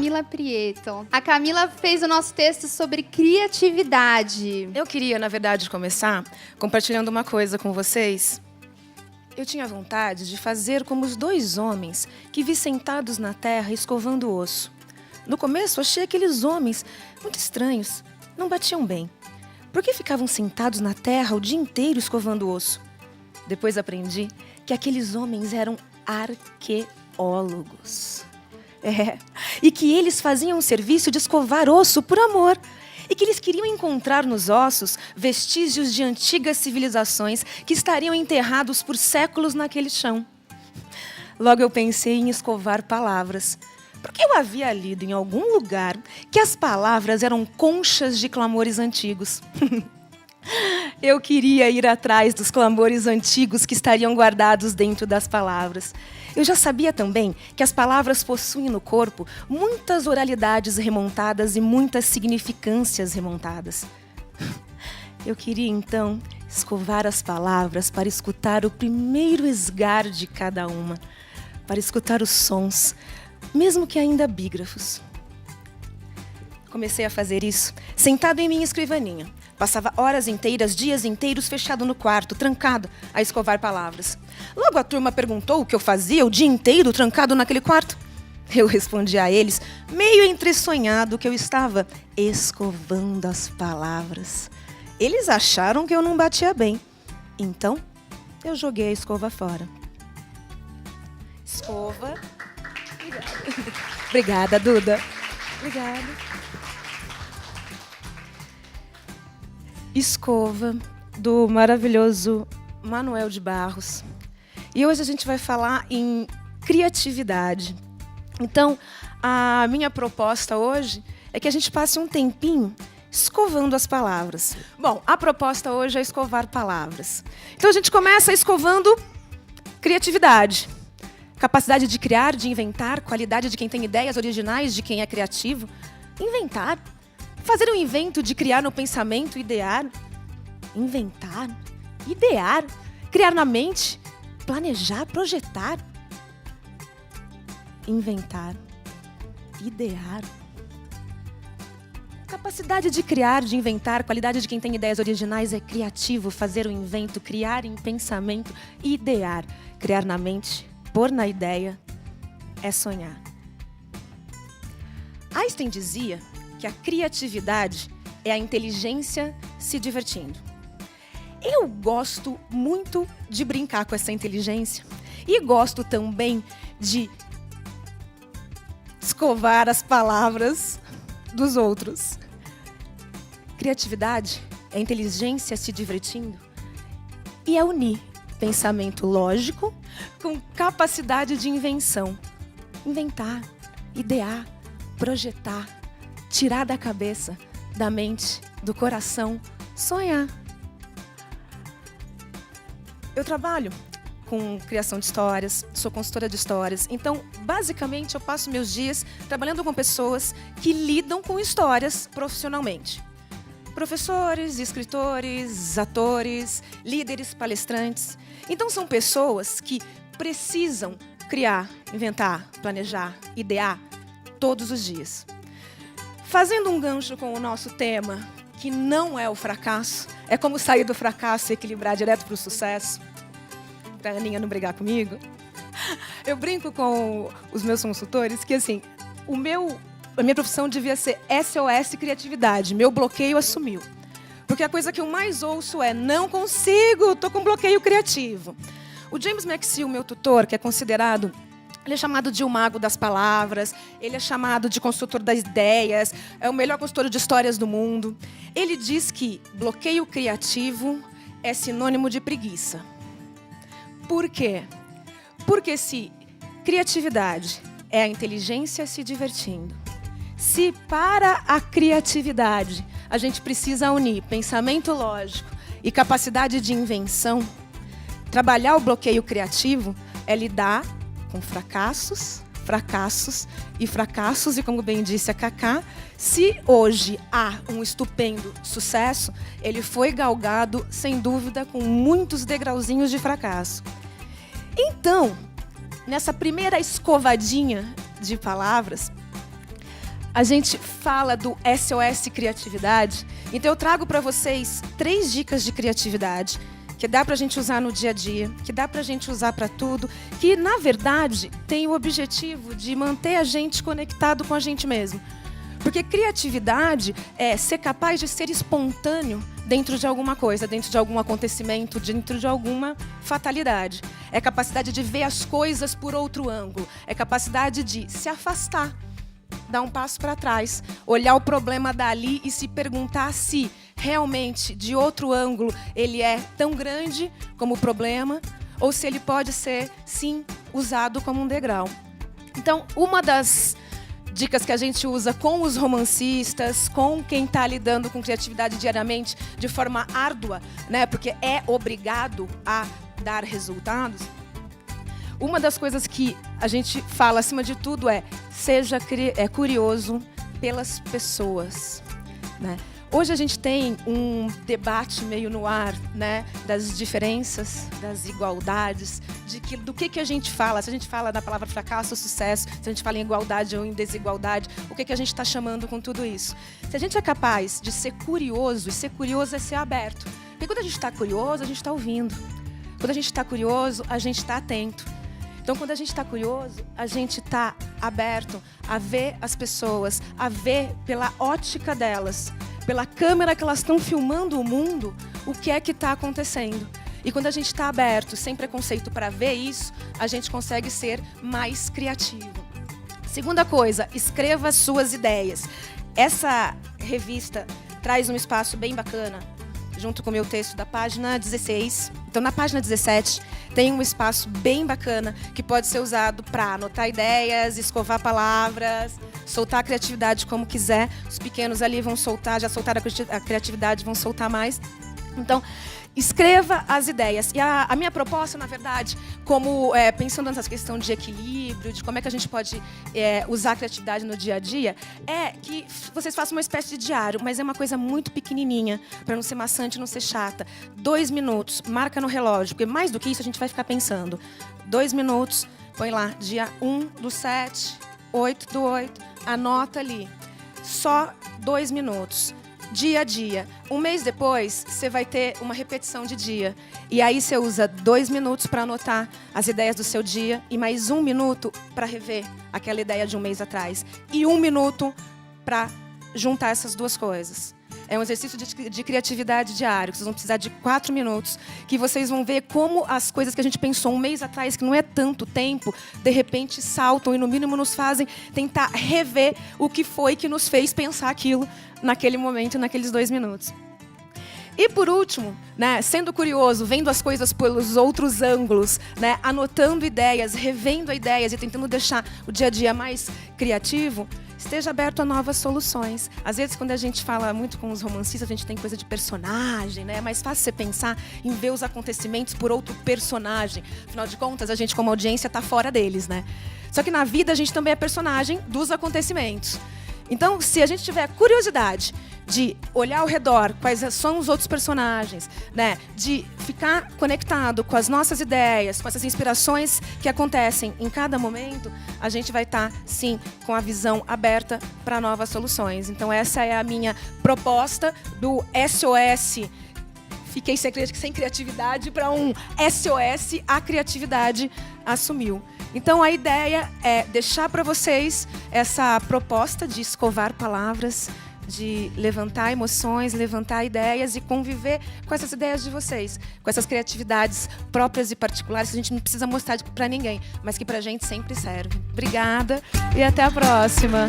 Camila Prieto. A Camila fez o nosso texto sobre criatividade. Eu queria, na verdade, começar compartilhando uma coisa com vocês. Eu tinha vontade de fazer como os 2 homens que vi sentados na terra escovando o osso. No começo, achei aqueles homens muito estranhos, não batiam bem. Por que ficavam sentados na terra o dia inteiro escovando o osso? Depois aprendi que aqueles homens eram arqueólogos. E que eles faziam o serviço de escovar osso por amor. E que eles queriam encontrar nos ossos vestígios de antigas civilizações que estariam enterrados por séculos naquele chão. Logo eu pensei em escovar palavras, porque eu havia lido em algum lugar que as palavras eram conchas de clamores antigos. Eu queria ir atrás dos clamores antigos que estariam guardados dentro das palavras. Eu já sabia também que as palavras possuem no corpo muitas oralidades remontadas e muitas significâncias remontadas. Eu queria, então, escovar as palavras para escutar o primeiro esgar de cada uma, para escutar os sons, mesmo que ainda bígrafos. Comecei a fazer isso sentado em minha escrivaninha. Passava horas inteiras, dias inteiros, fechado no quarto, trancado, a escovar palavras. Logo a turma perguntou o que eu fazia o dia inteiro trancado naquele quarto. Eu respondi a eles, meio entresonhado, que eu estava escovando as palavras. Eles acharam que eu não batia bem. Então, eu joguei a escova fora. Escova. Obrigada, Duda. Obrigada. Escova, do maravilhoso Manuel de Barros. E hoje a gente vai falar em criatividade. Então, a minha proposta hoje é que a gente passe um tempinho escovando as palavras. Bom, a proposta hoje é escovar palavras. Então a gente começa escovando criatividade. Capacidade de criar, de inventar, qualidade de quem tem ideias originais, de quem é criativo. Inventar. Fazer um invento de criar no pensamento, idear. Inventar, idear, criar na mente, planejar, projetar. Inventar, idear. Capacidade de criar, de inventar, qualidade de quem tem ideias originais é criativo, fazer um invento, criar em pensamento, idear. Criar na mente, pôr na ideia, é sonhar. Einstein dizia que a criatividade é a inteligência se divertindo. Eu gosto muito de brincar com essa inteligência e gosto também de escovar as palavras dos outros. Criatividade é a inteligência se divertindo e é unir pensamento lógico com capacidade de invenção. Inventar, idear, projetar, tirar da cabeça, da mente, do coração, sonhar. Eu trabalho com criação de histórias, sou consultora de histórias. Então, basicamente, eu passo meus dias trabalhando com pessoas que lidam com histórias profissionalmente. Professores, escritores, atores, líderes, palestrantes. Então, são pessoas que precisam criar, inventar, planejar, idear todos os dias. Fazendo um gancho com o nosso tema, que não é o fracasso, é como sair do fracasso e equilibrar direto para o sucesso, para a Aninha não brigar comigo. Eu brinco com os meus consultores que, assim, a minha profissão devia ser SOS criatividade, meu bloqueio assumiu. Porque a coisa que eu mais ouço é, não consigo, estou com bloqueio criativo. O James McSeel, meu tutor, que é considerado... Ele é chamado de o mago das palavras, ele é chamado de construtor das ideias, é o melhor consultor de histórias do mundo. Ele diz que bloqueio criativo é sinônimo de preguiça. Por quê? Porque se criatividade é a inteligência se divertindo, se para a criatividade a gente precisa unir pensamento lógico e capacidade de invenção, trabalhar o bloqueio criativo é lidar com fracassos, e como bem disse a Cacá, se hoje há um estupendo sucesso, ele foi galgado, sem dúvida, com muitos degrauzinhos de fracasso. Então, nessa primeira escovadinha de palavras, a gente fala do SOS Criatividade. Então eu trago para vocês 3 dicas de criatividade que dá para a gente usar no dia a dia, que dá para a gente usar para tudo, que, na verdade, tem o objetivo de manter a gente conectado com a gente mesmo. Porque criatividade é ser capaz de ser espontâneo dentro de alguma coisa, dentro de algum acontecimento, dentro de alguma fatalidade. É capacidade de ver as coisas por outro ângulo. É capacidade de se afastar, dar um passo para trás, olhar o problema dali e se perguntar se realmente, de outro ângulo, ele é tão grande como o problema, ou se ele pode ser, sim, usado como um degrau. Então, uma das dicas que a gente usa com os romancistas, com quem está lidando com criatividade diariamente, de forma árdua, né, porque é obrigado a dar resultados, uma das coisas que a gente fala, acima de tudo, é seja curioso pelas pessoas, né? Hoje a gente tem um debate meio no ar, né, das diferenças, das igualdades, do que a gente fala. Se a gente fala da palavra fracasso ou sucesso, se a gente fala em igualdade ou em desigualdade, o que a gente está chamando com tudo isso? Se a gente é capaz de ser curioso, e ser curioso é ser aberto. Porque quando a gente está curioso, a gente está ouvindo. Quando a gente está curioso, a gente está atento. Então, quando a gente está curioso, a gente está aberto a ver as pessoas, a ver pela ótica delas, pela câmera que elas estão filmando o mundo, o que é que está acontecendo. E quando a gente está aberto, sem preconceito para ver isso, a gente consegue ser mais criativo. Segunda coisa, escreva suas ideias. Essa revista traz um espaço bem bacana, junto com o meu texto da página 16. Então, na página 17, tem um espaço bem bacana que pode ser usado para anotar ideias, escovar palavras, soltar a criatividade como quiser. Os pequenos ali vão soltar, já soltaram a criatividade, vão soltar mais. Então, escreva as ideias. E a minha proposta, na verdade, como pensando nessa questão de equilíbrio, de como é que a gente pode usar a criatividade no dia a dia, é que vocês façam uma espécie de diário, mas é uma coisa muito pequenininha, para não ser maçante, não ser chata. 2 minutos, marca no relógio, porque mais do que isso a gente vai ficar pensando. 2 minutos, põe lá, dia 1/7, 8/8, anota ali. Só 2 minutos. Dia a dia. Um mês depois, você vai ter uma repetição de dia. E aí você usa 2 minutos para anotar as ideias do seu dia e mais 1 minuto para rever aquela ideia de um mês atrás. E 1 minuto para juntar essas duas coisas. É um exercício de criatividade diário, que vocês vão precisar de 4 minutos, que vocês vão ver como as coisas que a gente pensou um mês atrás, que não é tanto tempo, de repente saltam e, no mínimo, nos fazem tentar rever o que foi que nos fez pensar aquilo naquele momento, naqueles 2 minutos. E, por último, né, sendo curioso, vendo as coisas pelos outros ângulos, né, anotando ideias, revendo ideias e tentando deixar o dia a dia mais criativo, esteja aberto a novas soluções. Às vezes, quando a gente fala muito com os romancistas, a gente tem coisa de personagem, né? É mais fácil você pensar em ver os acontecimentos por outro personagem. Afinal de contas, a gente, como audiência, está fora deles, né? Só que na vida, a gente também é personagem dos acontecimentos. Então, se a gente tiver curiosidade de olhar ao redor quais são os outros personagens, né, de ficar conectado com as nossas ideias, com essas inspirações que acontecem em cada momento, a gente vai estar, sim, com a visão aberta para novas soluções. Então, essa é a minha proposta do SOS. Fiquei sem criatividade para um SOS, a criatividade assumiu. Então, a ideia é deixar para vocês essa proposta de escovar palavras, de levantar emoções, levantar ideias e conviver com essas ideias de vocês, com essas criatividades próprias e particulares que a gente não precisa mostrar para ninguém, mas que para a gente sempre serve. Obrigada e até a próxima.